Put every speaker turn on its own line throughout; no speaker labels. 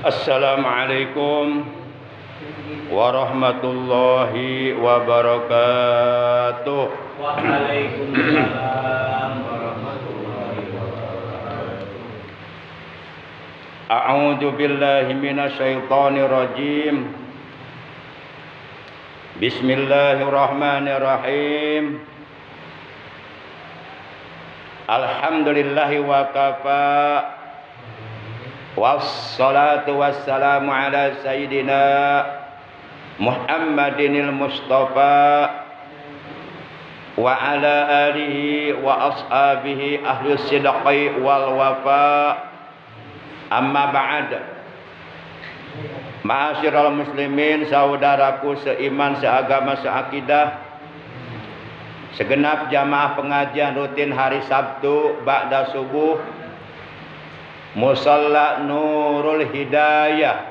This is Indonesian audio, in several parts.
Assalamualaikum warahmatullahi wabarakatuh.
Waalaikumsalam warahmatullahi wabarakatuh.
A'udzu billahi minasyaitonir rajim. Bismillahirrahmanirrahim. Alhamdulillahi wa kafa. Wassalatu wassalamu ala sayyidina Muhammadinil Mustafa wa ala alihi wa ashabihi ahli sidqi wal wafa. Amma ba'd. Ma'asyiral muslimin, saudaraku seiman, seagama, seakidah, segenap jamaah pengajian rutin hari Sabtu ba'da subuh Musalla Nurul Hidayah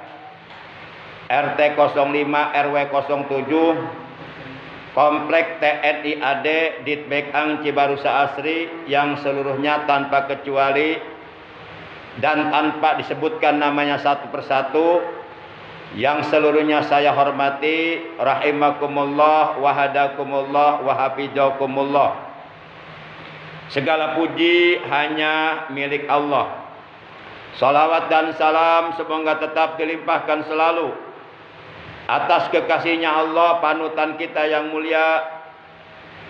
RT 05 RW 07 Komplek TNI AD Ditbekang Cibarusa Asri, yang seluruhnya tanpa kecuali dan tanpa disebutkan namanya satu persatu, yang seluruhnya saya hormati, rahimakumullah wahadakumullah wahafizakumullah. Segala puji hanya milik Allah. Salawat dan salam semoga tetap dilimpahkan selalu atas kekasihnya Allah, panutan kita yang mulia,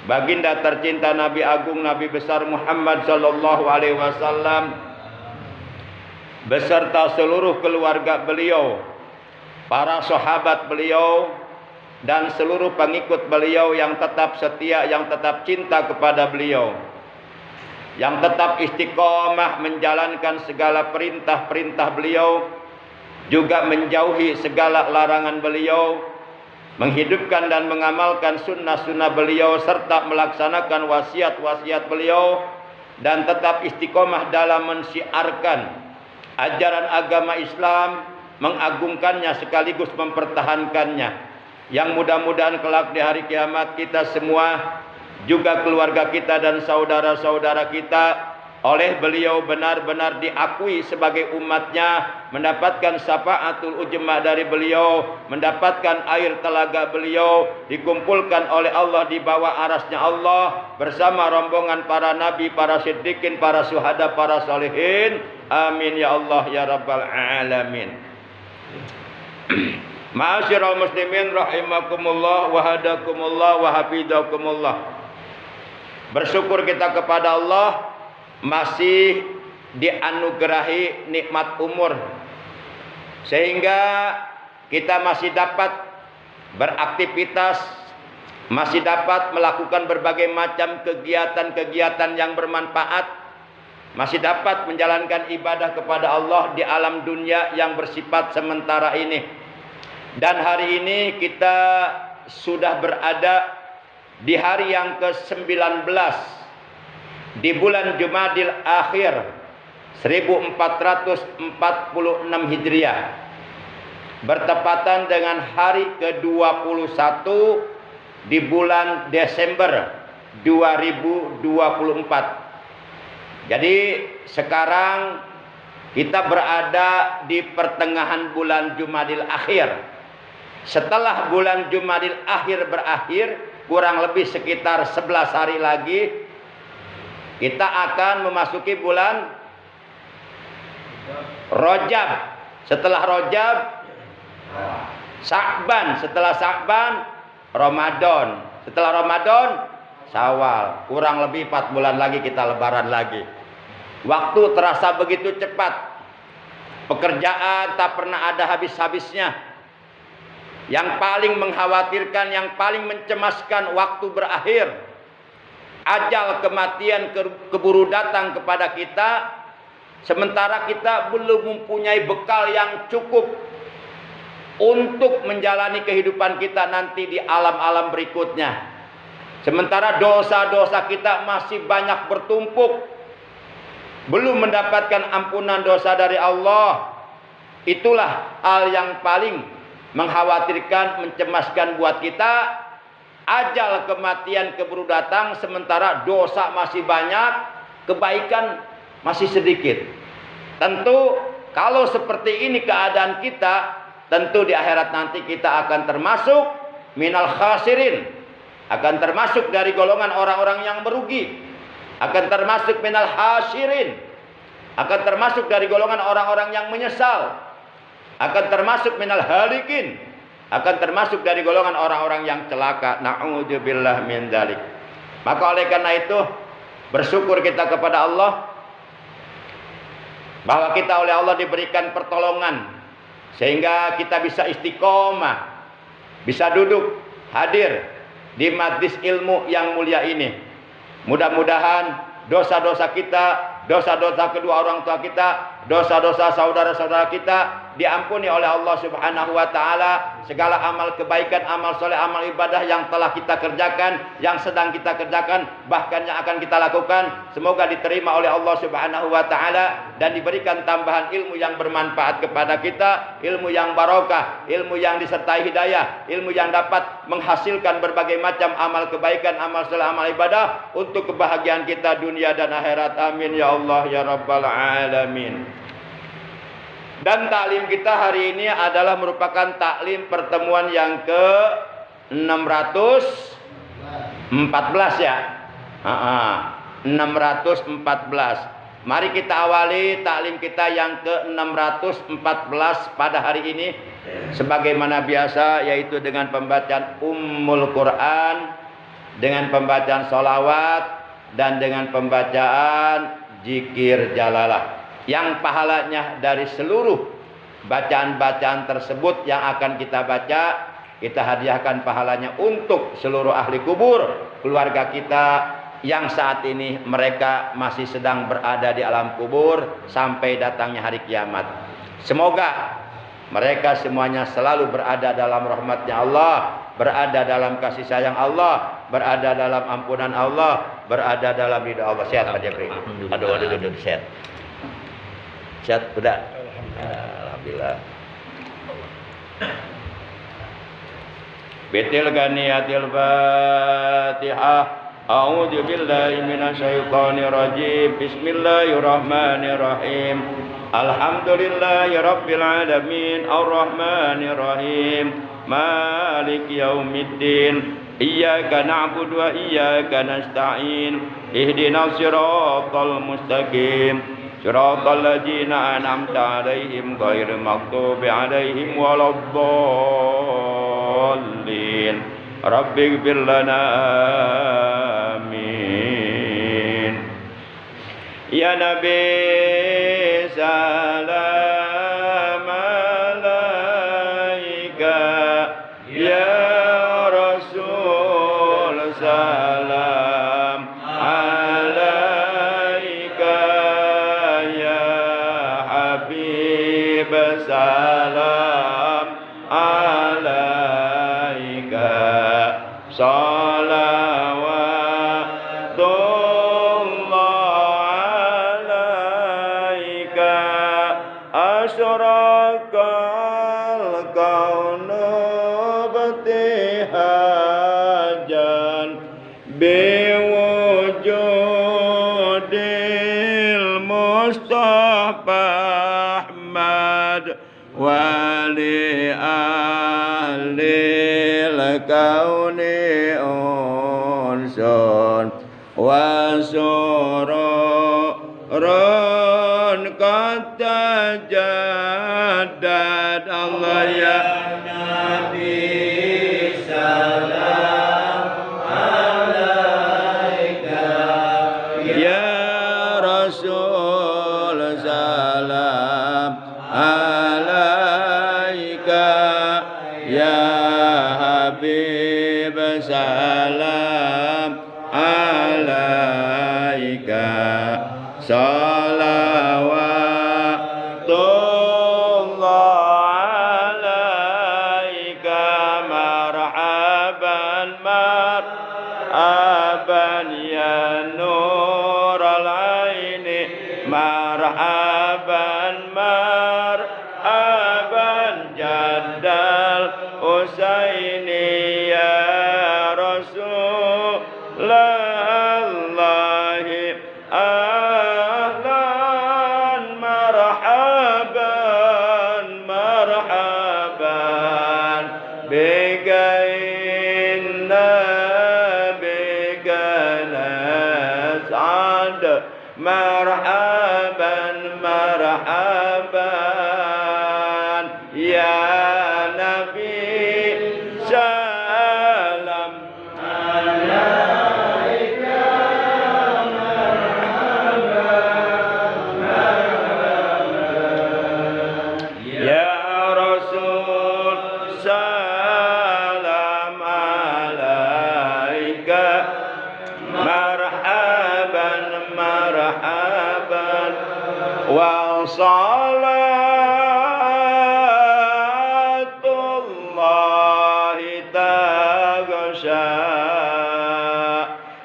baginda tercinta Nabi Agung Nabi besar Muhammad sallallahu alaihi wasallam, beserta seluruh keluarga beliau, para sahabat beliau, dan seluruh pengikut beliau yang tetap setia, yang tetap cinta kepada beliau, yang tetap istiqomah menjalankan segala perintah-perintah beliau, juga menjauhi segala larangan beliau, menghidupkan dan mengamalkan sunnah-sunnah beliau, serta melaksanakan wasiat-wasiat beliau, dan tetap istiqomah dalam mensiarkan ajaran agama Islam, mengagungkannya sekaligus mempertahankannya, yang mudah-mudahan kelak di hari kiamat kita semua, juga keluarga kita dan saudara-saudara kita, oleh beliau benar-benar diakui sebagai umatnya, mendapatkan syafaatul ujma dari beliau, mendapatkan air telaga beliau, dikumpulkan oleh Allah di bawah arasnya Allah bersama rombongan para nabi, para siddiqin, para syuhada, para salihin. Amin ya Allah ya rabbal alamin. Ma'asyiral muslimin rahimakumullah wahadakumullah wahafizakumullah. Bersyukur kita kepada Allah masih dianugerahi nikmat umur, sehingga kita masih dapat beraktivitas, masih dapat melakukan berbagai macam kegiatan-kegiatan yang bermanfaat, masih dapat menjalankan ibadah kepada Allah di alam dunia yang bersifat sementara ini. Dan hari ini kita sudah berada di hari yang ke-19 di bulan Jumadil Akhir 1446 Hijriah, bertepatan dengan hari ke-21 di bulan Desember 2024. Jadi sekarang kita berada di pertengahan bulan Jumadil Akhir. Setelah bulan Jumadil Akhir berakhir, kurang lebih sekitar 11 hari lagi, kita akan memasuki bulan Rajab. Setelah Rajab, Sya'ban. Setelah Sya'ban, Ramadan. Setelah Ramadan, Syawal. Kurang lebih 4 bulan lagi kita lebaran lagi. Waktu terasa begitu cepat. Pekerjaan tak pernah ada habis-habisnya. Yang paling mengkhawatirkan, yang paling mencemaskan, waktu berakhir. Ajal, kematian keburu datang kepada kita, sementara kita belum mempunyai bekal yang cukup untuk menjalani kehidupan kita nanti di alam-alam berikutnya. Sementara dosa-dosa kita masih banyak bertumpuk, belum mendapatkan ampunan dosa dari Allah. Itulah hal yang paling mengkhawatirkan, mencemaskan buat kita. Ajal, kematian keburu datang, sementara dosa masih banyak, kebaikan masih sedikit. Tentu kalau seperti ini keadaan kita, tentu di akhirat nanti kita akan termasuk minal khasirin, akan termasuk dari golongan orang-orang yang merugi, akan termasuk minal hasirin, akan termasuk dari golongan orang-orang yang menyesal, akan termasuk minal halikin, akan termasuk dari golongan orang-orang yang celaka. Na'udzubillah min dzalik. Maka oleh karena itu bersyukur kita kepada Allah bahwa kita oleh Allah diberikan pertolongan sehingga kita bisa istiqomah, bisa duduk hadir di majlis ilmu yang mulia ini. Mudah-mudahan dosa-dosa kita, dosa-dosa kedua orang tua kita, dosa-dosa saudara-saudara kita diampuni oleh Allah Subhanahu wa taala. Segala amal kebaikan, amal soleh, amal ibadah yang telah kita kerjakan, yang sedang kita kerjakan, bahkan yang akan kita lakukan, semoga diterima oleh Allah Subhanahu wa taala dan diberikan tambahan ilmu yang bermanfaat kepada kita, ilmu yang barokah, ilmu yang disertai hidayah, ilmu yang dapat menghasilkan berbagai macam amal kebaikan, amal soleh, amal ibadah untuk kebahagiaan kita dunia dan akhirat. Amin ya Allah ya rabbal alamin. Dan taklim kita hari ini adalah merupakan taklim pertemuan yang ke 614 ya. 614. Mari kita awali taklim kita yang ke 614 pada hari ini sebagaimana biasa, yaitu dengan pembacaan Ummul Quran, dengan pembacaan sholawat, dan dengan pembacaan zikir jalalah, yang pahalanya dari seluruh bacaan-bacaan tersebut yang akan kita baca, kita hadiahkan pahalanya untuk seluruh ahli kubur, keluarga kita yang saat ini mereka masih sedang berada di alam kubur sampai datangnya hari kiamat. Semoga mereka semuanya selalu berada dalam rahmatnya Allah, berada dalam kasih sayang Allah, berada dalam ampunan Allah, berada dalam ridha Allah. Sehat Pak Jabri? Aduh, sehat. Sehat udah? Alhamdulillah. Bitil ganiyatil Fatihah. A'udzu billahi minasyaitonir rajim. Bismillahirrahmanirrahim. Alhamdulillahi rabbil alamin, arrahmanir rahim, maliki yaumiddin. Iyyaka na'budu wa iyyaka nasta'in. Ihdinas siratal mustaqim. Siratal ladzina an'amta 'alaihim ghairil maghdubi 'alaihim waladdallin. Rabbighfir lana amin. Ya Nabi salam alaika, ya Rasul salam alaika, ya Habib salam alaika, salawatullah alaika, asyraqal kaunu btihajan biwujudil Mustafa Ahmad wali ahlil kauni unsun wasurun kata jaddad. Allah ya Nabi salam alaika, ya Rasul salam alaika, ya Habib salam alaika, salawatullah alaika, marhaban marhaban ya nural aini, marhaban marhaban jaddal Husaini, ya Rasulullah ahlan marhaban marhaban marhaban ya Nabi salam alaika marhaban marhaban ya Rasul salam alaika marhaban marhaban wa salatullahi taghsha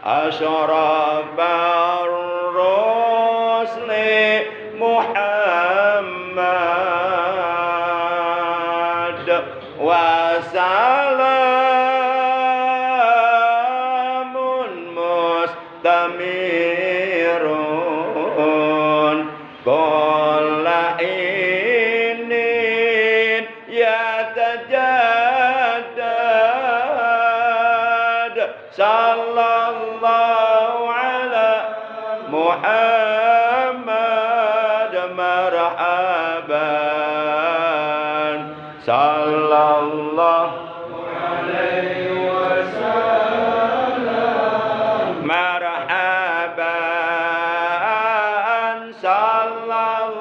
asyrafar rusli Muhammad wa salamun mustamirun kulla inin yatajaddad sallallahu ala Muhammad marhaban sallallahu alaihi wasallam marhaban sallallahu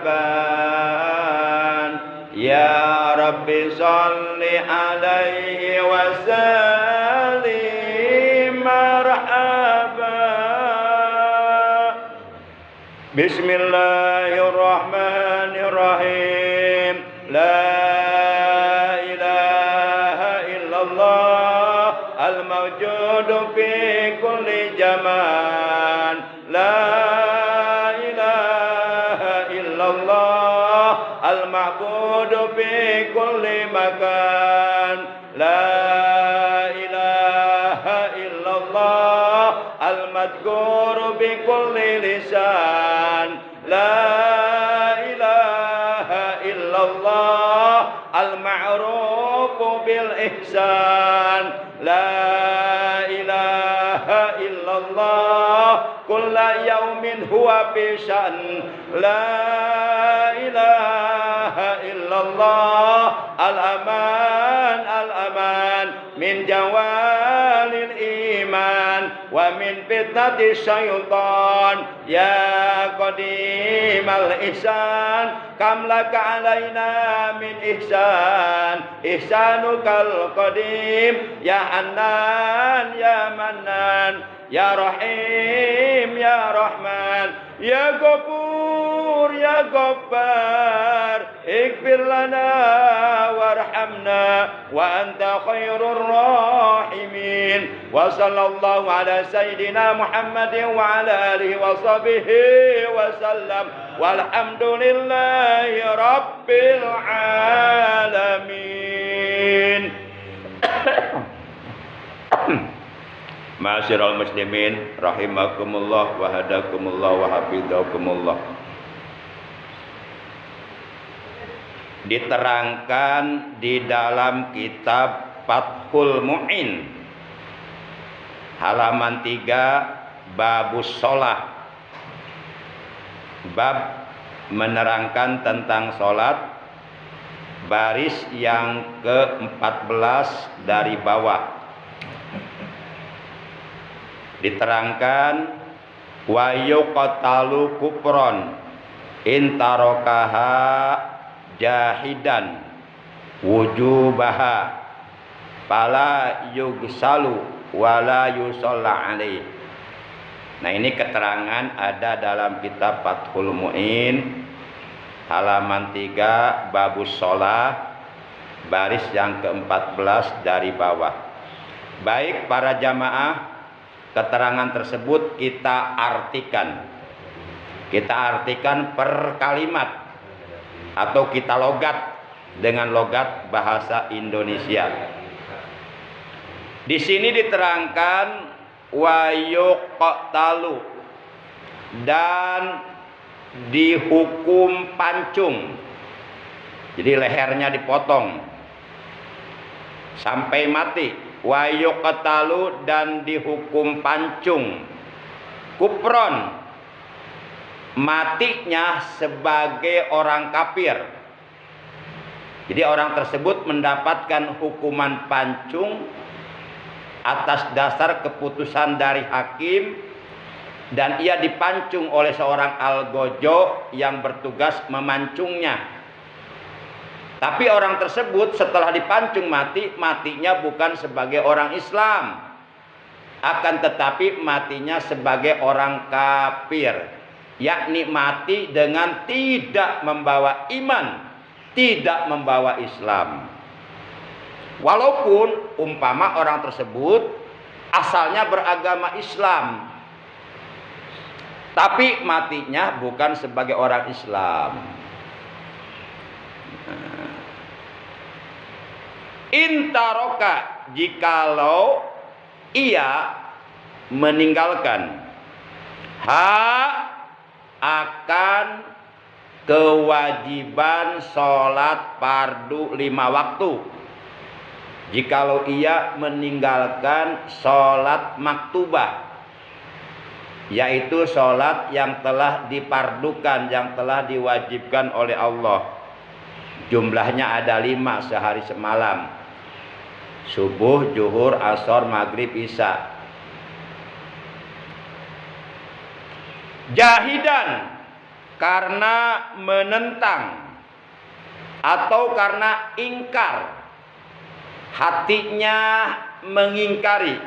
marhaban ya Rabbi salli alaihi wa sallim marhaban bismillahirrahmanirrahim la ilaha illallah al-mawjudu fi kulli zaman la ilaha illallah al-ma'budu fi kulli makan la ilaha illallah al-madhkuru bi kulli lisan la ilaha illallah al-ma'rufu bil ihsan la ilaha illallah kulla yaumin huwa fi sya'n la ilaha illallah al-aman al-aman min jawalil iman wa min fitnati syaitan ya qadimal ihsan kam laka alaina min ihsan ihsanukal qadim ya Hanan ya Mannan ya Rahim ya Rahman ya Ghafur ya Ghaffar ighfir lana warhamna wa anta khairur rahimin wa sallallahu ala sayyidina Muhammadin wa ala alihi wa sahbihi wa sallam walhamdulillahi rabbil alamin. Ma'asyiral muslimin rahimakumullah wa hadakumullah wa hafizakumullah. Diterangkan di dalam kitab Fathul Mu'in halaman 3 babus sholat, bab menerangkan tentang sholat, baris yang ke-14 dari bawah. Diterangkan wa yuqtalu kufron intarokaha jahidan wujubaha fala yugsalu wala yusalla alaih. Nah, ini keterangan ada dalam kitab Fathul Mu'in halaman 3 babus sholat, baris yang ke-14 dari bawah. Baik para jamaah, keterangan tersebut kita artikan per kalimat atau kita logat dengan logat bahasa Indonesia. Di sini diterangkan wa yuqtalu dan dihukum pancung. Jadi lehernya dipotong. sampai mati. Wa yuqtalu, dan dihukum pancung. Kufron, matinya sebagai orang kafir. Jadi orang tersebut mendapatkan hukuman pancung atas dasar keputusan dari hakim, dan ia dipancung oleh seorang algojo yang bertugas memancungnya. Tapi orang tersebut setelah dipancung matinya bukan sebagai orang Islam, akan tetapi matinya sebagai orang kafir, yakni mati dengan tidak membawa iman, tidak membawa Islam. Walaupun umpama orang tersebut asalnya beragama Islam, tapi matinya bukan sebagai orang Islam. Intaroka, jikalau ia meninggalkan akan kewajiban sholat fardu 5 waktu. Jikalau ia meninggalkan sholat maktubah, yaitu sholat yang telah dipardukan, yang telah diwajibkan oleh Allah. Jumlahnya ada 5 sehari semalam: subuh, zuhur, asar, maghrib, isya. Jahidan, karena menentang atau karena ingkar, hatinya mengingkari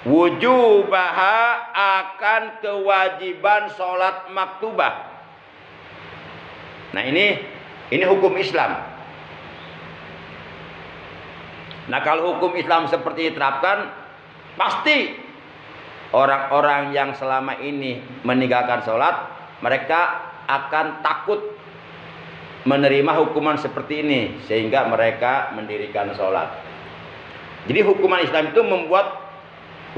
wujubaha, akan kewajiban sholat maktubah. Nah ini hukum Islam. Nah kalau hukum Islam seperti diterapkan, pasti orang-orang yang selama ini meninggalkan sholat, mereka akan takut menerima hukuman seperti ini, sehingga mereka mendirikan sholat. Jadi hukuman Islam itu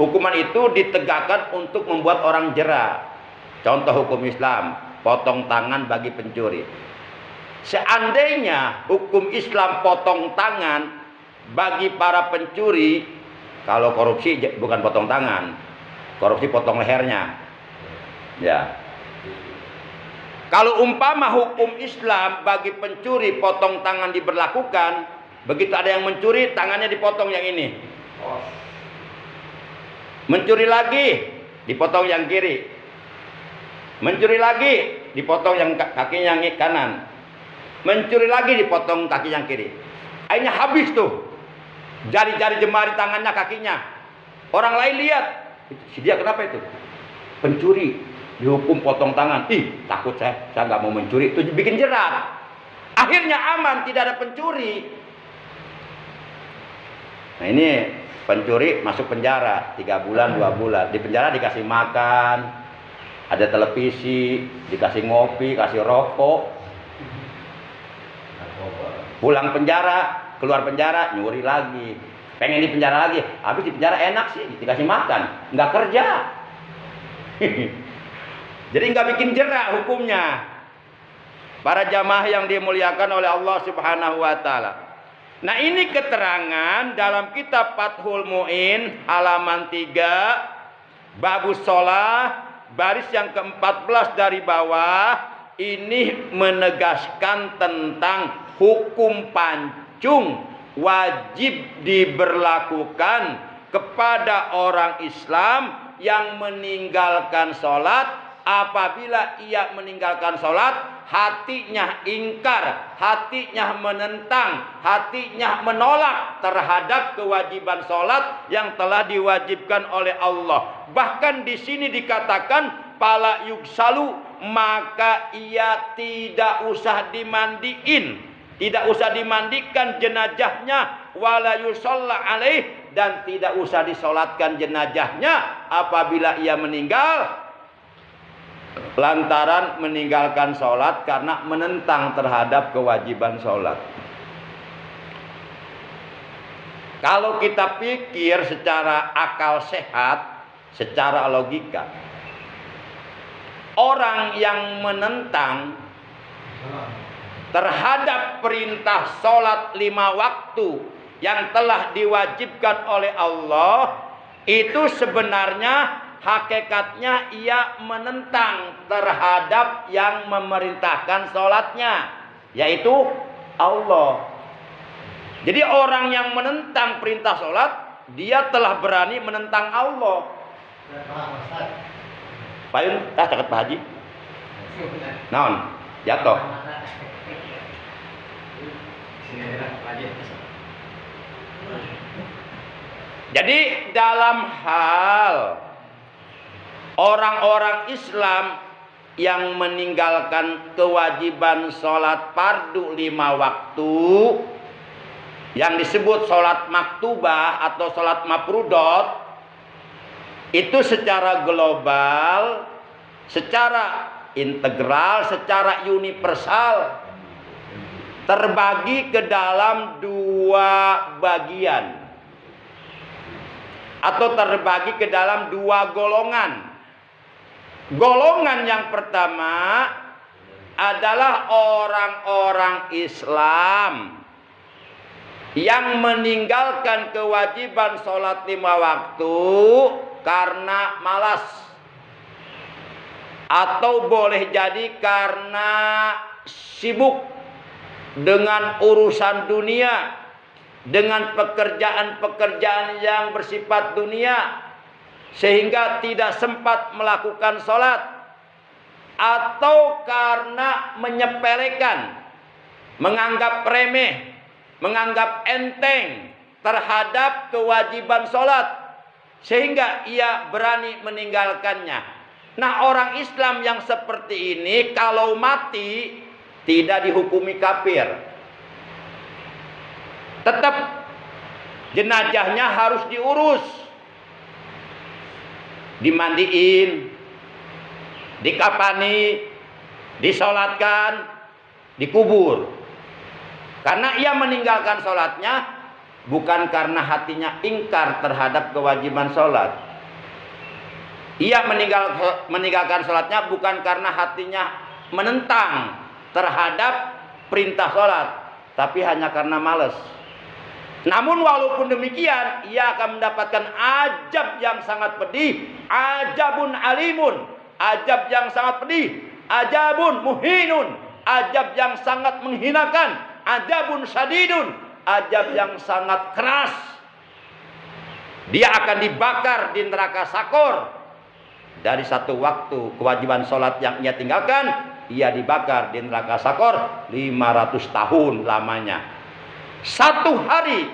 hukuman itu ditegakkan untuk membuat orang jera. Contoh hukum Islam, potong tangan bagi pencuri. Seandainya hukum Islam potong tangan bagi para pencuri, kalau korupsi bukan potong tangan, korupsi potong lehernya. Ya. Kalau umpama hukum Islam bagi pencuri potong tangan diberlakukan, begitu ada yang mencuri, tangannya dipotong yang ini. Mencuri lagi, dipotong yang kiri. Mencuri lagi, dipotong yang kakinya yang kanan. Mencuri lagi, dipotong kaki yang kiri. Akhirnya habis tuh jari-jari jemari tangannya, kakinya. Orang lain lihat, si dia kenapa itu? Pencuri, dihukum potong tangan. Ih, takut saya nggak mau mencuri. Itu bikin jerat. Akhirnya aman, tidak ada pencuri. Nah ini pencuri masuk penjara 3 bulan, 2 bulan. Di penjara dikasih makan, ada televisi, dikasih ngopi, kasih rokok. Pulang penjara, keluar penjara, nyuri lagi. Pengen di penjara lagi. Habis di penjara enak sih, dikasih makan, nggak kerja. Jadi nggak bikin jerak hukumnya. Para jamaah yang dimuliakan oleh Allah Subhanahu wa taala. Nah, ini keterangan dalam kitab Fathul Mu'in halaman 3 babus shalah baris yang ke-14 dari bawah, ini menegaskan tentang hukum pancung wajib diberlakukan kepada orang Islam yang meninggalkan sholat. Apabila ia meninggalkan sholat, hatinya ingkar, hatinya menentang, hatinya menolak terhadap kewajiban sholat yang telah diwajibkan oleh Allah. Bahkan di sini dikatakan pala yugsalu, maka ia tidak usah dimandiin, tidak usah dimandikan jenazahnya, wala yusalla alaih, dan tidak usah disolatkan jenazahnya apabila ia meninggal lantaran meninggalkan sholat karena menentang terhadap kewajiban sholat. Kalau kita pikir secara akal sehat, secara logika, orang yang menentang terhadap perintah sholat 5 waktu yang telah diwajibkan oleh Allah, itu sebenarnya hakikatnya ia menentang terhadap yang memerintahkan sholatnya, yaitu Allah. Jadi orang yang menentang perintah sholat, dia telah berani menentang Allah. Payun, cakap Pak Haji. Naon, jatuh. Jadi dalam hal orang-orang Islam yang meninggalkan kewajiban sholat fardu 5 waktu, yang disebut sholat maktubah atau sholat mafrudot, itu secara global, secara integral, secara universal terbagi ke dalam 2 bagian atau terbagi ke dalam 2 golongan. Golongan yang pertama adalah orang-orang Islam yang meninggalkan kewajiban sholat 5 waktu karena malas, atau boleh jadi karena sibuk dengan urusan dunia, dengan pekerjaan-pekerjaan yang bersifat dunia, sehingga tidak sempat melakukan sholat, atau karena menyepelekan, menganggap remeh, menganggap enteng terhadap kewajiban sholat, sehingga ia berani meninggalkannya. Nah, orang Islam yang seperti ini kalau mati tidak dihukumi kafir. Tetap jenazahnya harus diurus, dimandiin, dikafani, disolatkan, dikubur. Karena ia meninggalkan sholatnya bukan karena hatinya ingkar terhadap kewajiban sholat. Ia meninggalkan sholatnya bukan karena hatinya menentang terhadap perintah sholat, tapi hanya karena malas. Namun walaupun demikian, ia akan mendapatkan ajab yang sangat pedih, ajabun alimun, ajab yang sangat pedih, ajabun muhinun, ajab yang sangat menghinakan, ajabun syadidun, ajab yang sangat keras. Dia akan dibakar di neraka sakor. Dari 1 waktu kewajiban sholat yang ia tinggalkan, ia dibakar di neraka sakor 500 tahun lamanya. 1 hari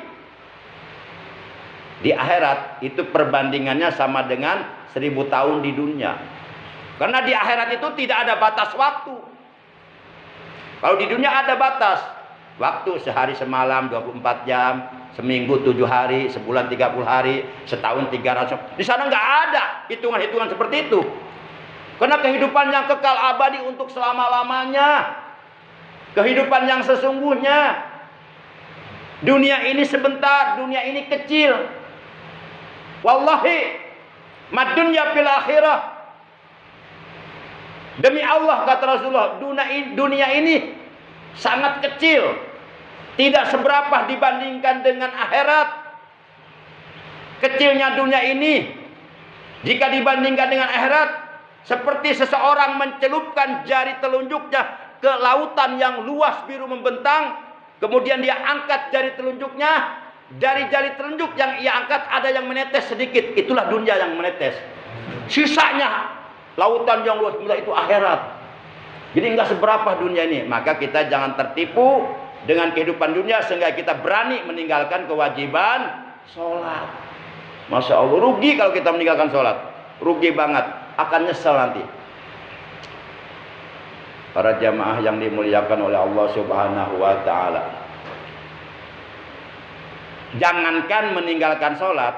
di akhirat itu perbandingannya sama dengan 1000 tahun di dunia. Karena di akhirat itu tidak ada batas waktu. Kalau di dunia ada batas waktu, sehari semalam 24 jam, seminggu 7 hari, sebulan 30 hari, setahun 300. Di sana nggak ada hitungan-hitungan seperti itu. Karena kehidupan yang kekal abadi untuk selama-lamanya, kehidupan yang sesungguhnya. Dunia ini sebentar, dunia ini kecil. Wallahi, mad dunya fil akhirah. Demi Allah, kata Rasulullah, dunia ini sangat kecil, tidak seberapa dibandingkan dengan akhirat. Kecilnya dunia ini jika dibandingkan dengan akhirat, seperti seseorang mencelupkan jari telunjuknya ke lautan yang luas biru membentang. Kemudian dia angkat jari telunjuknya, dari jari telunjuk yang ia angkat ada yang menetes sedikit. Itulah dunia yang menetes. Sisanya lautan yang luas itu akhirat. Jadi enggak seberapa dunia ini. Maka kita jangan tertipu dengan kehidupan dunia sehingga kita berani meninggalkan kewajiban sholat. Masya Allah, rugi kalau kita meninggalkan sholat. Rugi banget, akan nyesel nanti. Para jamaah yang dimuliakan oleh Allah Subhanahu wa ta'ala, jangankan meninggalkan sholat,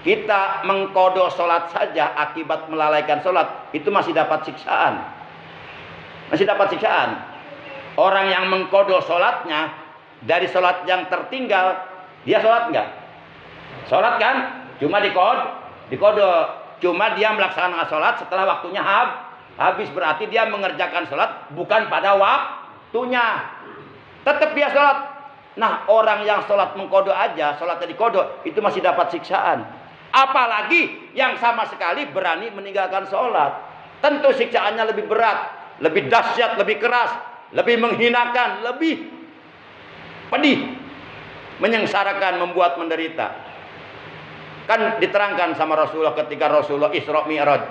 kita mengkodo sholat saja akibat melalaikan sholat, itu masih dapat siksaan. Masih dapat siksaan. Orang yang mengkodo sholatnya dari sholat yang tertinggal, dia sholat enggak? Sholat kan? Cuma dikodo. Cuma dia melaksanakan sholat setelah waktunya habis, berarti dia mengerjakan sholat bukan pada waktunya. Tetap dia sholat, Nah, orang yang sholat mengkodok aja, sholatnya dikodok, itu masih dapat siksaan. Apalagi yang sama sekali berani meninggalkan sholat. Tentu siksaannya lebih berat, lebih dahsyat, lebih keras, lebih menghinakan, lebih pedih, menyengsarakan, membuat menderita. Kan diterangkan sama Rasulullah ketika Rasulullah Isra Mi'raj.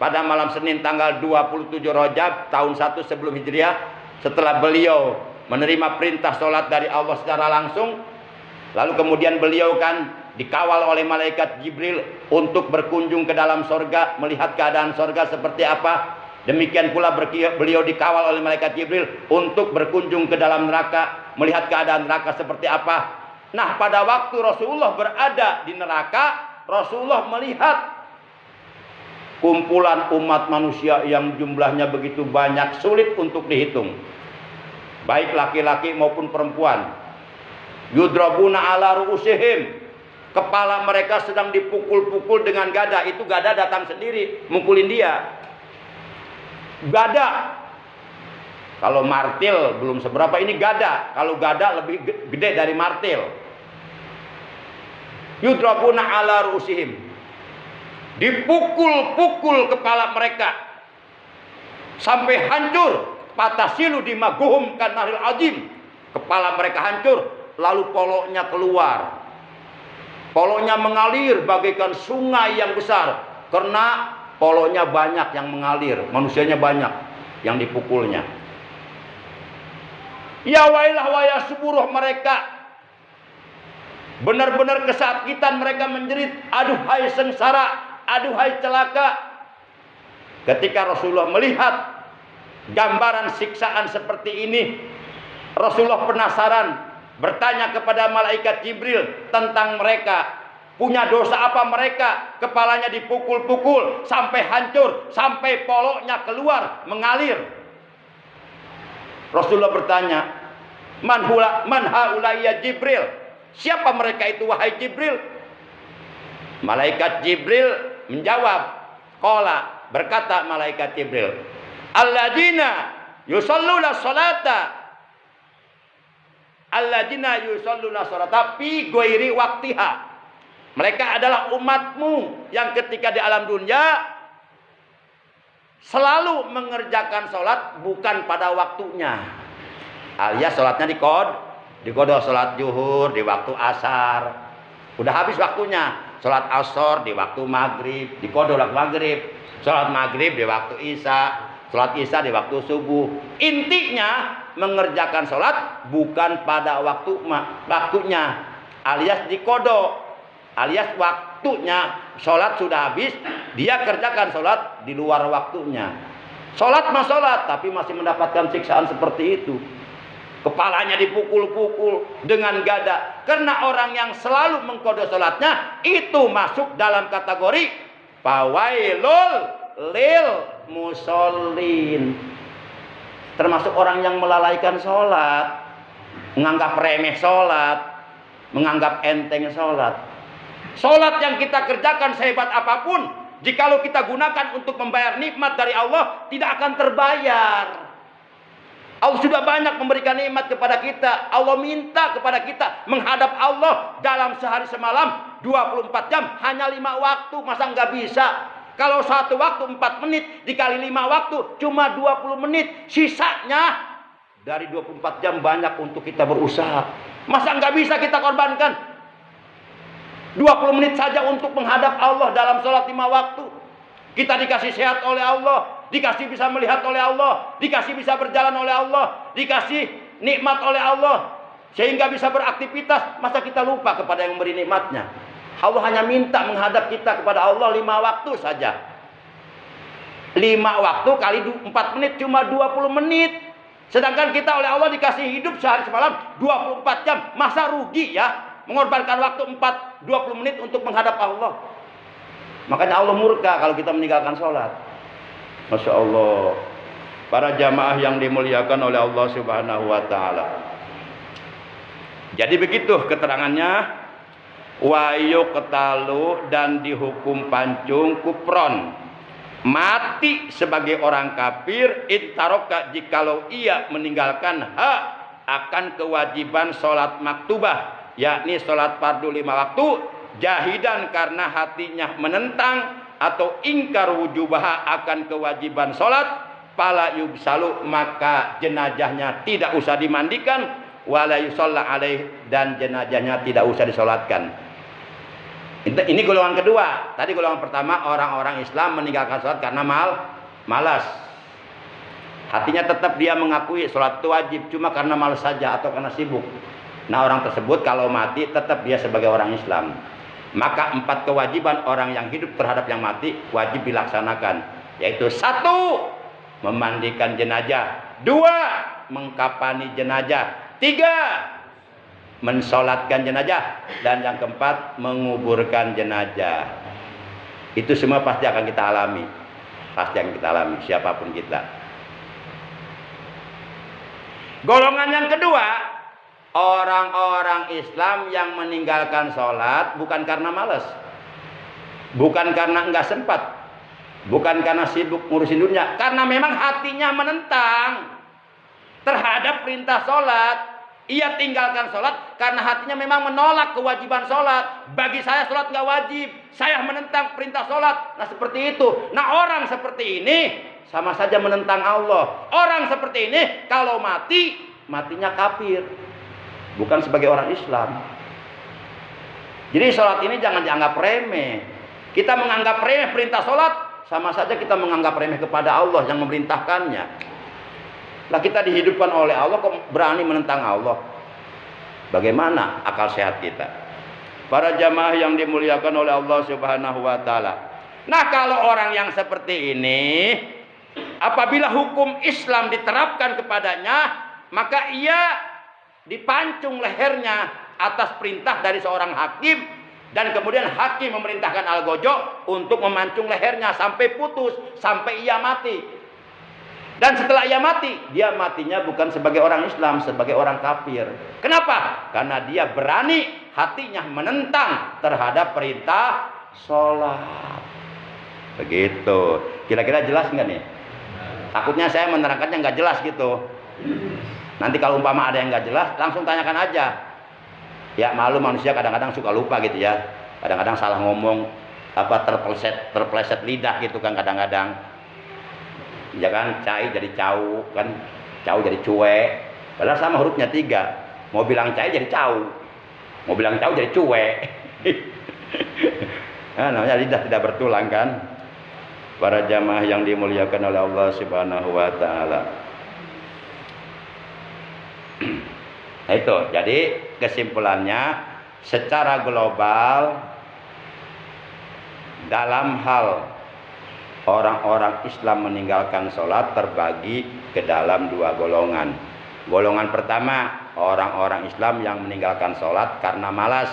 Pada malam Senin tanggal 27 Rajab tahun 1 sebelum Hijriah, setelah beliau menerima perintah sholat dari Allah secara langsung, lalu kemudian beliau kan dikawal oleh malaikat Jibril untuk berkunjung ke dalam sorga, melihat keadaan sorga seperti apa. Demikian pula beliau dikawal oleh malaikat Jibril untuk berkunjung ke dalam neraka, melihat keadaan neraka seperti apa. Nah, pada waktu Rasulullah berada di neraka, Rasulullah melihat kumpulan umat manusia yang jumlahnya begitu banyak, sulit untuk dihitung, baik laki-laki maupun perempuan. Yudrabuna ala ru'usihim, kepala mereka sedang dipukul-pukul dengan gada. Itu gada datang sendiri mukulin dia. Gada. Kalau martil belum seberapa, ini gada. Kalau gada lebih gede dari martil. Yudrabuna ala ru'usihim, dipukul-pukul kepala mereka sampai hancur. Patasilu dimaguhum kanaril azim, kepala mereka hancur, lalu poloknya keluar. Poloknya mengalir bagaikan sungai yang besar, karena poloknya banyak yang mengalir, manusianya banyak yang dipukulnya. Ya wailah wa ya suburuh mereka, benar-benar kesakitan mereka menjerit, aduhai sengsara, aduhai celaka. Ketika Rasulullah melihat gambaran siksaan seperti ini, Rasulullah penasaran, bertanya kepada malaikat Jibril tentang mereka. Punya dosa apa mereka? Kepalanya dipukul-pukul sampai hancur, sampai poloknya keluar, mengalir. Rasulullah bertanya, man haula ya Jibril? Siapa mereka itu wahai Jibril? Malaikat Jibril menjawab, qala, berkata malaikat Jibril, alladzina yusalluna sholata, alladzina yusalluna sholata fi ghairi waqtiha. Mereka adalah umatmu yang ketika di alam dunia selalu mengerjakan sholat bukan pada waktunya. Alias sholatnya dikodok, sholat zuhur di waktu asar, udah habis waktunya. Sholat asar di waktu maghrib, dikodok waktu maghrib. Sholat maghrib di waktu isya, sholat isya di waktu subuh. Intinya mengerjakan sholat bukan pada waktunya, alias dikodok, alias waktunya. Sholat sudah habis, dia kerjakan sholat di luar waktunya. Sholat mah sholat, tapi masih mendapatkan siksaan seperti itu. Kepalanya dipukul-pukul dengan gada. Karena orang yang selalu mengkodok sholatnya, itu masuk dalam kategori fawailul lil musallin. Termasuk orang yang melalaikan sholat, menganggap remeh sholat, menganggap enteng sholat. Sholat yang kita kerjakan sehebat apapun, jikalau kita gunakan untuk membayar nikmat dari Allah, tidak akan terbayar. Allah sudah banyak memberikan nikmat kepada kita. Allah minta kepada kita menghadap Allah dalam sehari semalam 24 jam, hanya 5 waktu. Masa nggak bisa? Kalau satu waktu 4 menit dikali 5 waktu cuma 20 menit. Sisanya dari 24 jam banyak untuk kita berusaha. Masa nggak bisa kita korbankan 20 menit saja untuk menghadap Allah dalam sholat 5 waktu? Kita dikasih sehat oleh Allah, dikasih bisa melihat oleh Allah, dikasih bisa berjalan oleh Allah, dikasih nikmat oleh Allah, sehingga bisa beraktivitas. Masa kita lupa kepada yang memberi nikmatnya? Allah hanya minta menghadap kita kepada Allah 5 waktu saja. 5 waktu kali 4 menit cuma 20 menit. Sedangkan kita oleh Allah dikasih hidup sehari semalam 24 jam. Masa rugi ya mengorbankan waktu 20 menit untuk menghadap Allah? Makanya Allah murka kalau kita meninggalkan sholat. Masya Allah. Para jamaah yang dimuliakan oleh Allah Subhanahu wa ta'ala. Jadi begitu keterangannya. Wayu ketalu dan dihukum pancung kupron, mati sebagai orang kafir, intaroka jikalau ia meninggalkan hak akan kewajiban sholat maktubah, yakni sholat fardu 5 waktu, jahidan karena hatinya menentang atau ingkar wujubaha akan kewajiban sholat, fala yubsalu maka jenazahnya tidak usah dimandikan, wala yusalla alaih dan jenazahnya tidak usah disolatkan. Ini golongan kedua. Tadi golongan pertama orang-orang Islam meninggalkan sholat karena malas. Hatinya tetap dia mengakui sholat itu wajib, cuma karena malas saja atau karena sibuk. Nah, orang tersebut kalau mati tetap dia sebagai orang Islam. Maka 4 kewajiban orang yang hidup terhadap yang mati wajib dilaksanakan, yaitu 1. Memandikan jenazah, 2. Mengkafani jenazah, 3. Mensolatkan jenazah, dan yang keempat menguburkan jenazah. Itu semua pasti akan kita alami, siapapun kita. Golongan yang kedua, orang-orang Islam yang meninggalkan sholat bukan karena malas, bukan karena enggak sempat, bukan karena sibuk ngurusin dunia, karena memang hatinya menentang terhadap perintah sholat. Ia tinggalkan sholat karena hatinya memang menolak kewajiban sholat. Bagi saya sholat nggak wajib, saya menentang perintah sholat. Nah, seperti itu. Nah, orang seperti ini sama saja menentang Allah. Orang seperti ini kalau matinya kafir, bukan sebagai orang Islam. Jadi sholat ini jangan dianggap remeh. Kita menganggap remeh perintah sholat, sama saja kita menganggap remeh kepada Allah yang memerintahkannya. Lah, kita dihidupkan oleh Allah kok berani menentang Allah? Bagaimana akal sehat kita? Para jamaah yang dimuliakan oleh Allah Subhanahu wa taala. Nah, kalau orang yang seperti ini, apabila hukum Islam diterapkan kepadanya, maka ia dipancung lehernya atas perintah dari seorang hakim, dan kemudian hakim memerintahkan algojo untuk memancung lehernya sampai putus, sampai ia mati. Dan setelah ia mati, dia matinya bukan sebagai orang Islam, sebagai orang kafir. Kenapa? Karena dia berani hatinya menentang terhadap perintah sholat. Begitu. Kira-kira jelas nggak nih? Takutnya saya menerangkannya nggak jelas gitu. Nanti kalau umpama ada yang nggak jelas, langsung tanyakan aja. Ya, malu manusia kadang-kadang suka lupa gitu ya. Kadang-kadang salah ngomong, terpleset lidah gitu kan kadang-kadang. Ya kan, cai jadi cau, kan cau jadi cuek. Padahal sama hurufnya 3. Mau bilang cai jadi cau, mau bilang cau jadi cuek. Nah, namanya lidah tidak bertulang kan. Para jamaah yang dimuliakan oleh Allah Subhanahu wa taala. Nah, itu. Jadi kesimpulannya secara global dalam hal orang-orang Islam meninggalkan sholat terbagi ke dalam 2 golongan. Golongan pertama, orang-orang Islam yang meninggalkan sholat karena malas,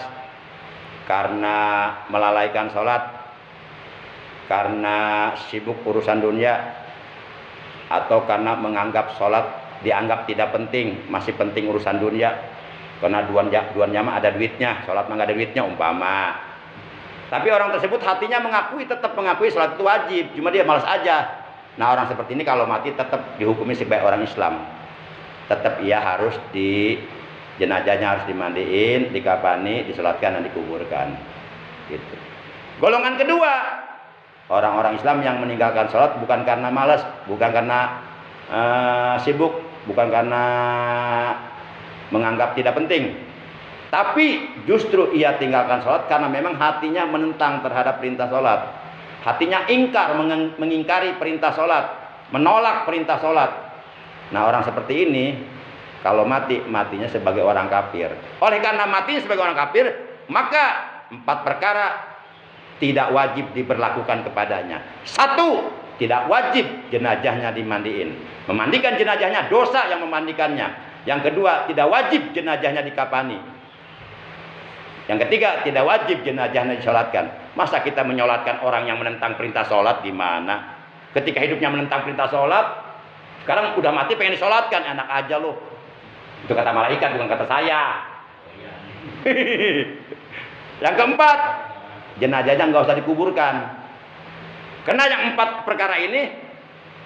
karena melalaikan sholat, karena sibuk urusan dunia, atau karena menganggap sholat dianggap tidak penting, masih penting urusan dunia. Karena duannya mah ada duitnya, sholat mah nggak ada duitnya umpama. Tapi orang tersebut hatinya tetap mengakui sholat itu wajib, cuma dia malas aja. Nah, orang seperti ini kalau mati tetap dihukumi sebagai orang Islam. Tetap ia harus jenazahnya harus dimandiin, dikafani, disolatkan dan dikuburkan. Gitu. Golongan kedua, orang-orang Islam yang meninggalkan sholat bukan karena malas, bukan karena sibuk, bukan karena menganggap tidak penting. Tapi justru ia tinggalkan sholat karena memang hatinya menentang terhadap perintah sholat. Hatinya mengingkari perintah sholat, menolak perintah sholat. Nah, orang seperti ini kalau matinya sebagai orang kafir. Oleh karena matinya sebagai orang kafir, maka 4 perkara tidak wajib diberlakukan kepadanya. 1, tidak wajib jenazahnya dimandiin. Memandikan jenazahnya dosa yang memandikannya. Yang kedua, tidak wajib jenazahnya dikafani. Yang ketiga, tidak wajib jenazahnya disolatkan. Masa kita menyolatkan orang yang menentang perintah sholat gimana? Ketika hidupnya menentang perintah sholat, sekarang udah mati pengen disolatkan, enak aja loh. Itu kata malaikat, bukan kata saya. Yang keempat, jenazahnya nggak usah dikuburkan. Karena yang 4 perkara ini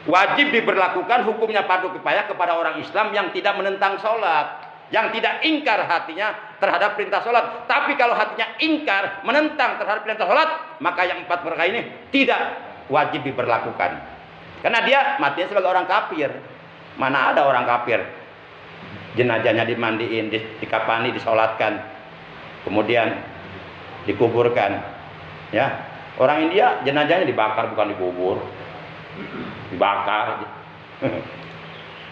wajib diberlakukan hukumnya fardu kifayah kepada orang Islam yang tidak menentang sholat. yang tidak ingkar hatinya terhadap perintah sholat. Tapi kalau hatinya ingkar, menentang terhadap perintah sholat, maka yang 4 perkara ini tidak wajib diberlakukan. Karena dia matinya sebagai orang kafir. Mana ada orang kafir jenazahnya dimandiin, dikafani, disolatkan, kemudian dikuburkan. Ya, orang India jenazahnya dibakar, bukan dikubur, dibakar.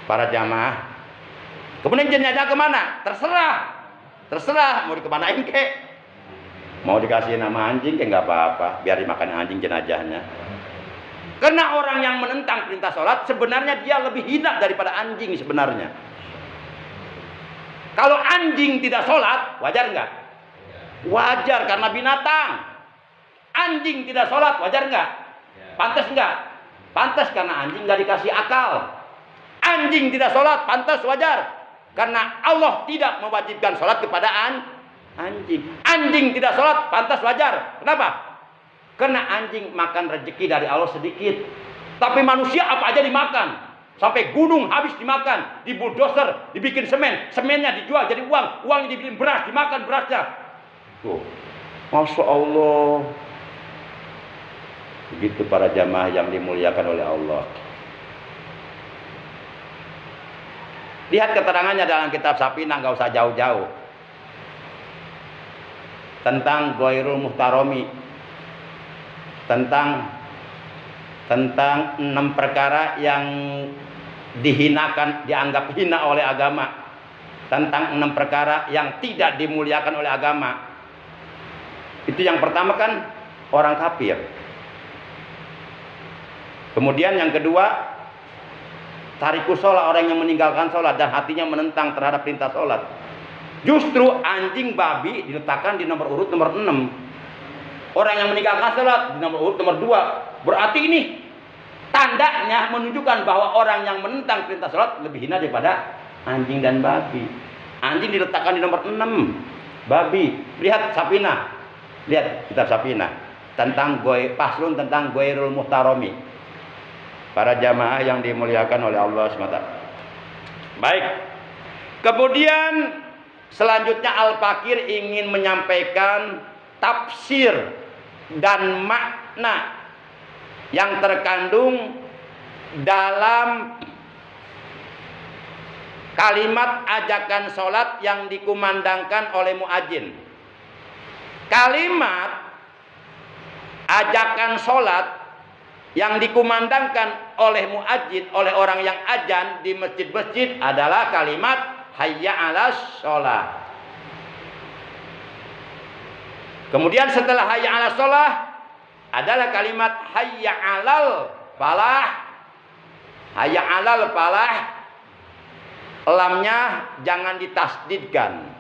Para jamaah. Kemudian jenazah kemana? Terserah mau dikemanain kek. Mau dikasih nama anjing kek nggak apa-apa, biar dimakan anjing jenazahnya. Karena orang yang menentang perintah sholat sebenarnya dia lebih hina daripada anjing sebenarnya. Kalau anjing tidak sholat, wajar nggak? Wajar karena binatang. Anjing tidak sholat, wajar nggak? Pantas nggak? Pantas karena anjing nggak dikasih akal. Anjing tidak sholat, pantas, wajar. Karena Allah tidak mewajibkan sholat kepada anjing. Anjing tidak sholat, pantas, wajar. Kenapa? Karena anjing makan rezeki dari Allah sedikit. Tapi manusia apa aja dimakan. Sampai gunung habis dimakan. Di bulldozer, dibikin semen. Semennya dijual jadi uang. Uangnya dibikin beras, dimakan berasnya. Tuh. Masya Allah. Begitu para jamaah yang dimuliakan oleh Allah. Lihat keterangannya dalam kitab Safinah, nggak usah jauh-jauh. Tentang Ghairul Muhtarami. Tentang 6 perkara yang dihinakan, dianggap hina oleh agama. Tentang 6 perkara yang tidak dimuliakan oleh agama. Itu yang pertama kan orang kafir. Kemudian yang kedua, tarikus sholat, orang yang meninggalkan sholat dan hatinya menentang terhadap perintah sholat. Justru anjing babi diletakkan di nomor urut nomor 6. Orang yang meninggalkan sholat di nomor urut nomor 2. Berarti ini tandanya menunjukkan bahwa orang yang menentang perintah sholat lebih hina daripada anjing dan babi. Anjing diletakkan di nomor 6. Babi. Lihat Safinah. Lihat kitab Safinah. Tentang paslon tentang Ghairul Muhtarami. Para jamaah yang dimuliakan oleh Allah SWT. Baik. Kemudian selanjutnya Al-Fakir ingin menyampaikan tafsir dan makna yang terkandung dalam kalimat ajakan sholat yang dikumandangkan oleh muadzin. Kalimat ajakan sholat yang dikumandangkan oleh muadzin, oleh orang yang azan di masjid-masjid adalah kalimat hayya 'alas shalah. Kemudian setelah hayya 'alas shalah adalah kalimat hayya 'alal falah. Hayya 'alal falah, lamnya jangan ditasdidkan.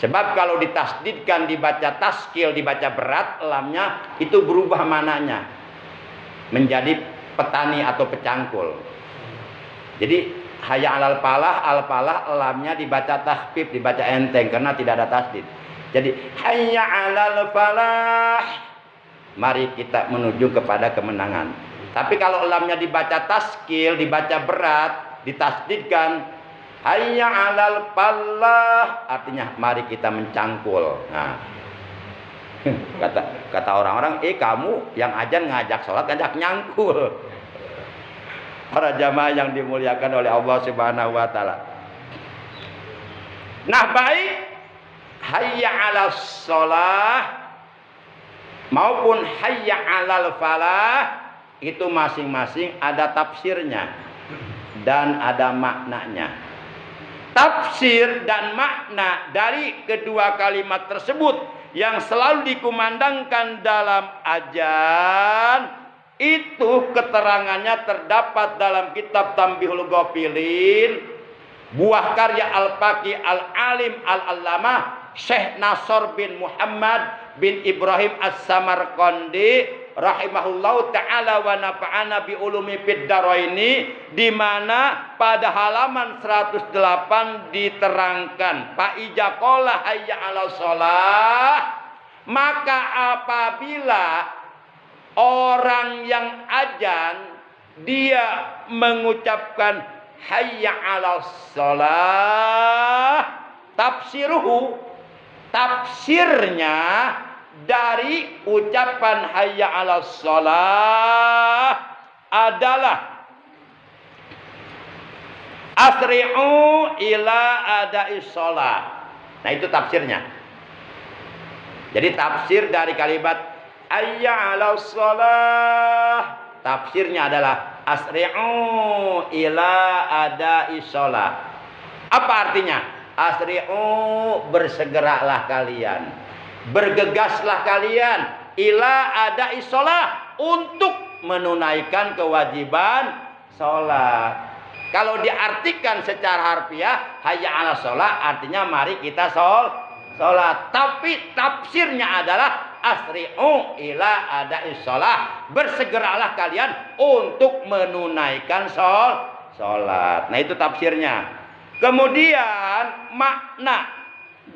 Sebab kalau ditasdidkan, dibaca taskil, dibaca berat, lamnya itu berubah mananya menjadi petani atau pecangkul. Jadi hayya 'alal falah, al-falah lamnya dibaca tahfif, dibaca enteng karena tidak ada tasdid. Jadi hayya 'alal falah, mari kita menuju kepada kemenangan. Tapi kalau lamnya dibaca taskil, dibaca berat, ditasdidkan, hayya 'alal falah, artinya mari kita mencangkul. Nah, kata orang-orang, kamu yang azan ngajak sholat, ngajak nyangkul. Para jamaah yang dimuliakan oleh Allah Subhanahu wa taala. Nah, baik hayya 'alas shalah maupun hayya 'alal falah itu masing-masing ada tafsirnya dan ada maknanya. Tafsir dan makna dari kedua kalimat tersebut yang selalu dikumandangkan dalam azan itu keterangannya terdapat dalam kitab Tanbihul Ghafilin, buah karya Al-Faqih Al-Alim Al-Allamah Syekh Nasr bin Muhammad bin Ibrahim As-Samarqandi rahimahullahu ta'ala wa nafa'ana bi ulumi fid daraini, di mana pada halaman 108 diterangkan fa'iza qala hayya 'alas shalah, maka apabila orang yang azan dia mengucapkan hayya 'alas shalah, tafsiruhu, tafsirnya dari ucapan hayya 'alas shalah adalah asri'u ila ada'is shalah. Nah, itu tafsirnya. Jadi tafsir dari kalimat hayya 'alas shalah, tafsirnya adalah asri'u ila ada'is shalah. Apa artinya? Asri'u, bersegeralah kalian, bergegaslah kalian ila ada'is shalah, untuk menunaikan kewajiban sholat. Kalau diartikan secara harfiah, hayya 'alas shalah artinya mari kita sholat. Tapi tafsirnya adalah asri'u ila ada'is shalah, bersegeralah kalian untuk menunaikan sholat. Nah, itu tafsirnya. Kemudian makna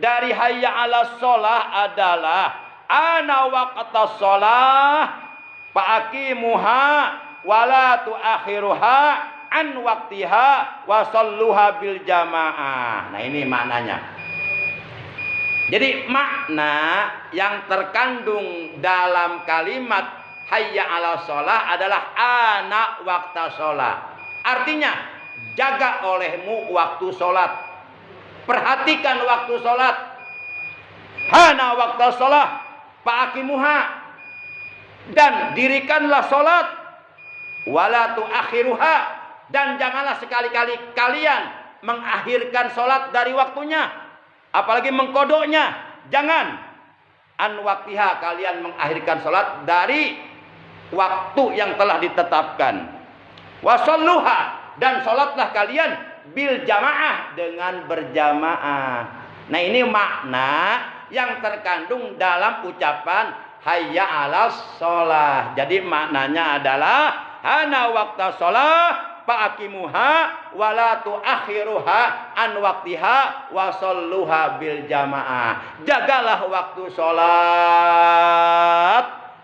dari hayya 'alas shalah adalah ana waqtas shalah faaqimuha wala tuakhiruha an waqtiha wa salluha bil jamaah. Nah, ini maknanya. Jadi makna yang terkandung dalam kalimat hayya 'alas shalah adalah ana waqtas shalah. Artinya, jaga olehmu waktu sholat, perhatikan waktu sholat. Hana waktu sholat faaqimuha, dan dirikanlah sholat. Wala tuakhiruha, dan janganlah sekali-kali kalian mengakhirkan sholat dari waktunya, apalagi mengkodoknya. Jangan. An waktiha, kalian mengakhirkan sholat dari waktu yang telah ditetapkan. Wasalluha, dan sholatlah kalian bil jamaah, dengan berjamaah. Nah, ini makna yang terkandung dalam ucapan hayya 'alas shalah. Jadi maknanya adalah hana waqtas shalah faaqimuha wala tuakhiruha an waqtiha wa salluha bil jamaah. Jagalah waktu sholat,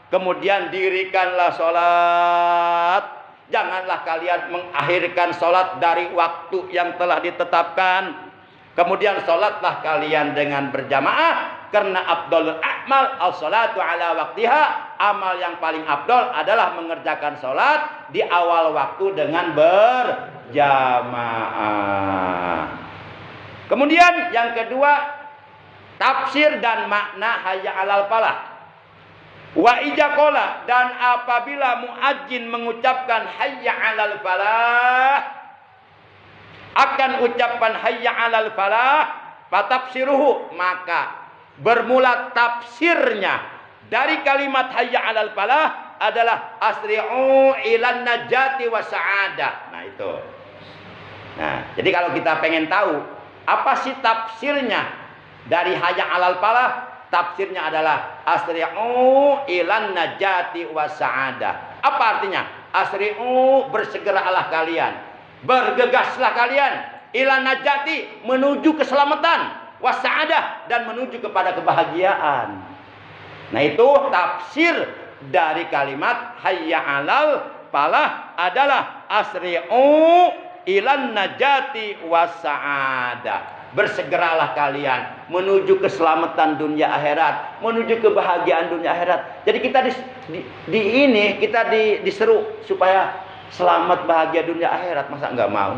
kemudian dirikanlah sholat. Janganlah kalian mengakhirkan sholat dari waktu yang telah ditetapkan. Kemudian sholatlah kalian dengan berjamaah, karena afdhalul a'mal as-sholatu ala waqtiha. Amal yang paling afdal adalah mengerjakan sholat di awal waktu dengan berjamaah. Kemudian yang kedua, tafsir dan makna hayya 'alal falah. Wa ijaqala, dan apabila muadzin mengucapkan hayya 'alal falah, akan ucapan hayya 'alal falah, fatafsiruhu, maka bermula tafsirnya dari kalimat hayya 'alal falah adalah asri'u ilan najati wa sa'adah. Nah, itu. Nah, jadi kalau kita pengen tahu apa sih tafsirnya dari hayya 'alal falah, tafsirnya adalah asri'u ilan najati wa sa'adah. Apa artinya? Asri'u, bersegeralah kalian, bergegaslah kalian, ilan najati, menuju keselamatan, wa sa'adah, dan menuju kepada kebahagiaan. Nah, itu tafsir dari kalimat hayya 'alal falah adalah asri'u ilan najati wa sa'adah. Bersegeralah kalian menuju keselamatan dunia akhirat, menuju kebahagiaan dunia akhirat. Jadi kita diseru supaya selamat bahagia dunia akhirat, masa enggak mau?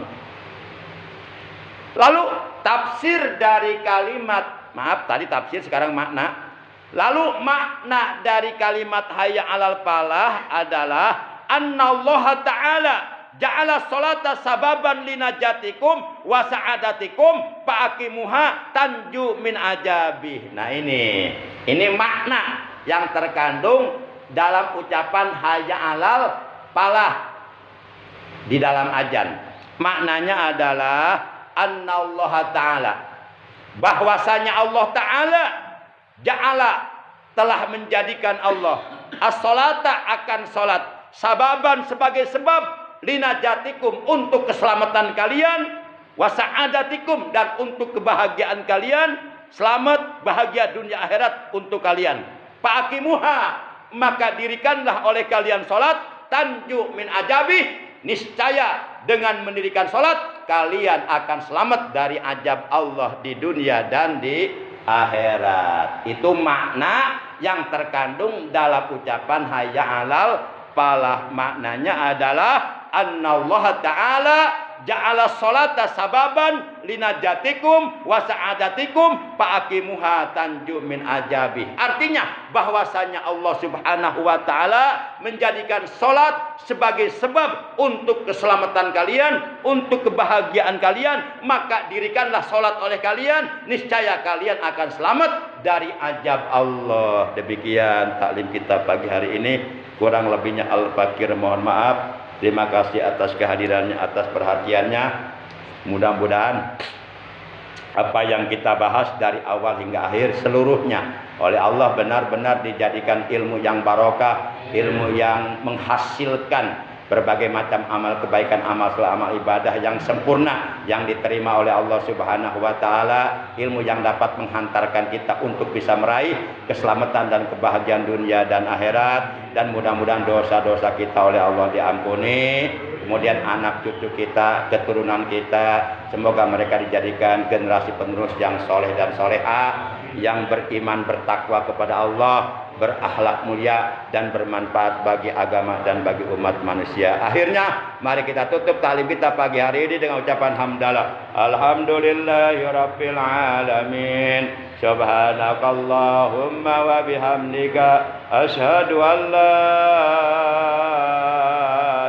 Lalu tafsir dari kalimat, maaf tadi tafsir, sekarang makna. Lalu makna dari kalimat hayya 'alal falah adalah annallaha ta'ala ja'ala sholata sababan linajatikum wa sa'adatikum fa'aqimuha tanju min ajabih. Nah, ini makna yang terkandung dalam ucapan hayya 'alal falah di dalam azan. Maknanya adalah annallaha ta'ala, bahwasanya Allah Ta'ala ja'ala, telah menjadikan Allah as-sholata, akan sholat, sababan, sebagai sebab, linajatikum, untuk keselamatan kalian, wasa'adatikum, dan untuk kebahagiaan kalian, selamat bahagia dunia akhirat untuk kalian. Fa'aqimuha, maka dirikanlah oleh kalian sholat, tanju min ajabih, niscaya dengan mendirikan sholat kalian akan selamat dari azab Allah di dunia dan di akhirat. Itu makna yang terkandung dalam ucapan hayya 'alal falah. Maknanya adalah annallaha ta'ala ja'ala sholata sababan linajatikum wa sa'adatikum fa'aqimuha tanju min ajabi. Artinya bahwasanya Allah Subhanahu wa taala menjadikan salat sebagai sebab untuk keselamatan kalian, untuk kebahagiaan kalian, maka dirikanlah salat oleh kalian, niscaya kalian akan selamat dari azab Allah. Demikian taklim kita pagi hari ini. Kurang lebihnya Al-Fakir mohon maaf. Terima kasih atas kehadirannya, atas perhatiannya. Mudah-mudahan apa yang kita bahas dari awal hingga akhir seluruhnya oleh Allah benar-benar dijadikan ilmu yang barokah, ilmu yang menghasilkan berbagai macam amal kebaikan, amal ibadah yang sempurna yang diterima oleh Allah Subhanahu wa taala, ilmu yang dapat menghantarkan kita untuk bisa meraih keselamatan dan kebahagiaan dunia dan akhirat. Dan mudah-mudahan dosa-dosa kita oleh Allah diampuni, kemudian anak cucu kita, keturunan kita, semoga mereka dijadikan generasi penerus yang soleh dan solehah, yang beriman bertakwa kepada Allah, berakhlak mulia dan bermanfaat bagi agama dan bagi umat manusia. Akhirnya mari kita tutup taklim kita pagi hari ini dengan ucapan hamdalah. Alhamdulillahirabbil alamin. Subhanakallahumma wa bihamdika asyhadu an la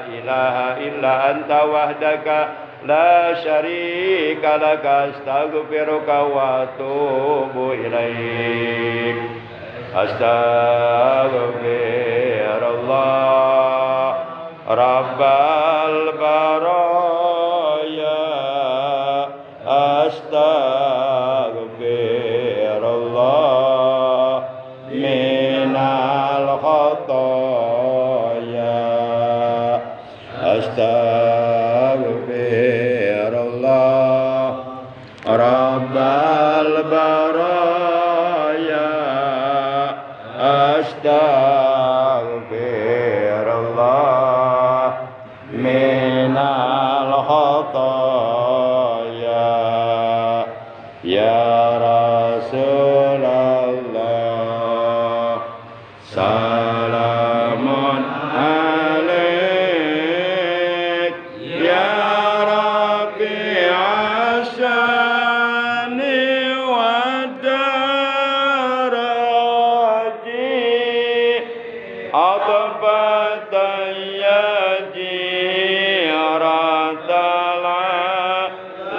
ilaha illa anta wahdaka la syarika laka astaghfiruka wa atubu ilaik. Astaghfirullah Rabbal baraya, astaghfirullah minal khataya, astaghfirullah Rabbal baraya, astaghfirullah minal khataya. Ya Rasulullah salamun alaik ya Rabbi asani wa daraji atbatan yaji ratal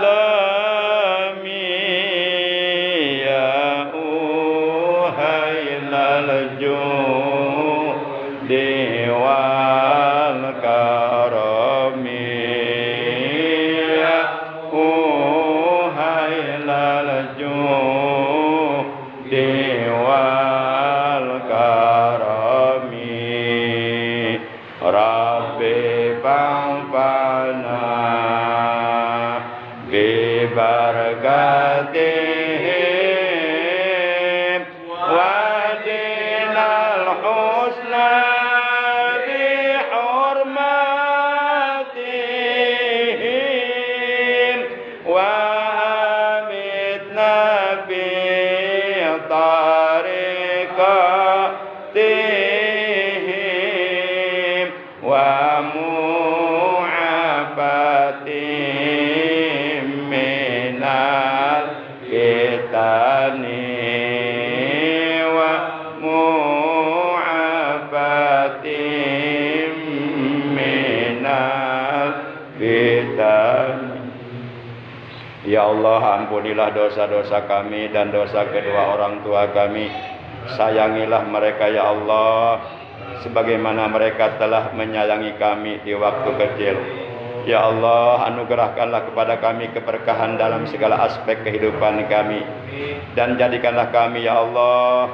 alami ya uhailal judi wal karami ya uhailal judi wal karami Rabbi bangfana bi barakatihim wa dinal husna bi hurmatihim wa amitna bi tariqatihim wa mu'afatihim minal fitani wa mu'afatihim minal fitani. Ya Allah, ampunilah dosa-dosa kami dan dosa kedua orang tua kami. Sayangilah mereka ya Allah, sebagaimana mereka telah menyayangi kami di waktu kecil. Ya Allah, anugerahkanlah kepada kami keberkahan dalam segala aspek kehidupan kami. Dan jadikanlah kami ya Allah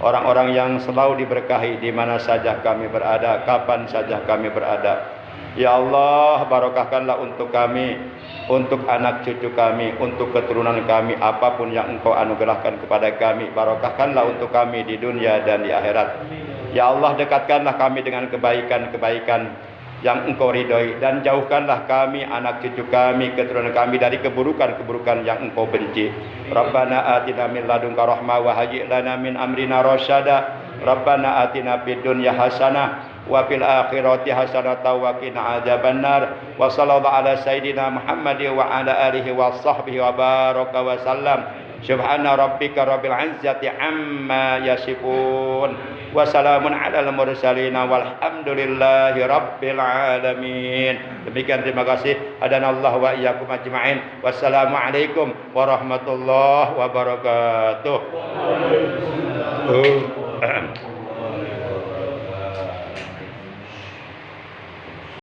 orang-orang yang selalu diberkahi di mana saja kami berada, kapan saja kami berada. Ya Allah, barokahkanlah untuk kami, untuk anak cucu kami, untuk keturunan kami, apapun yang Engkau anugerahkan kepada kami, barokahkanlah untuk kami di dunia dan di akhirat. Ya Allah, dekatkanlah kami dengan kebaikan-kebaikan yang Engkau ridhoi, dan jauhkanlah kami, anak cucu kami, keturunan kami dari keburukan-keburukan yang Engkau benci. Rabbana atina min ladunka rahmah wa hayyi' lana min amrina rasyada. Rabbana atina fid dunya hasanah wa fil akhirati hasanah wa qina adzabannar. Wa sallallahu ala sayidina Muhammad wa ala alihi wa sahbihi wa baraka wa sallam. Subhana rabbika rabbil izzati amma yasifun. Wassalamun alal mursalin walhamdulillahi rabbil alamin. Demikian, terima kasih. Hadanallahu wa iyyakum ajma'in. Wassalamualaikum warahmatullahi wabarakatuh.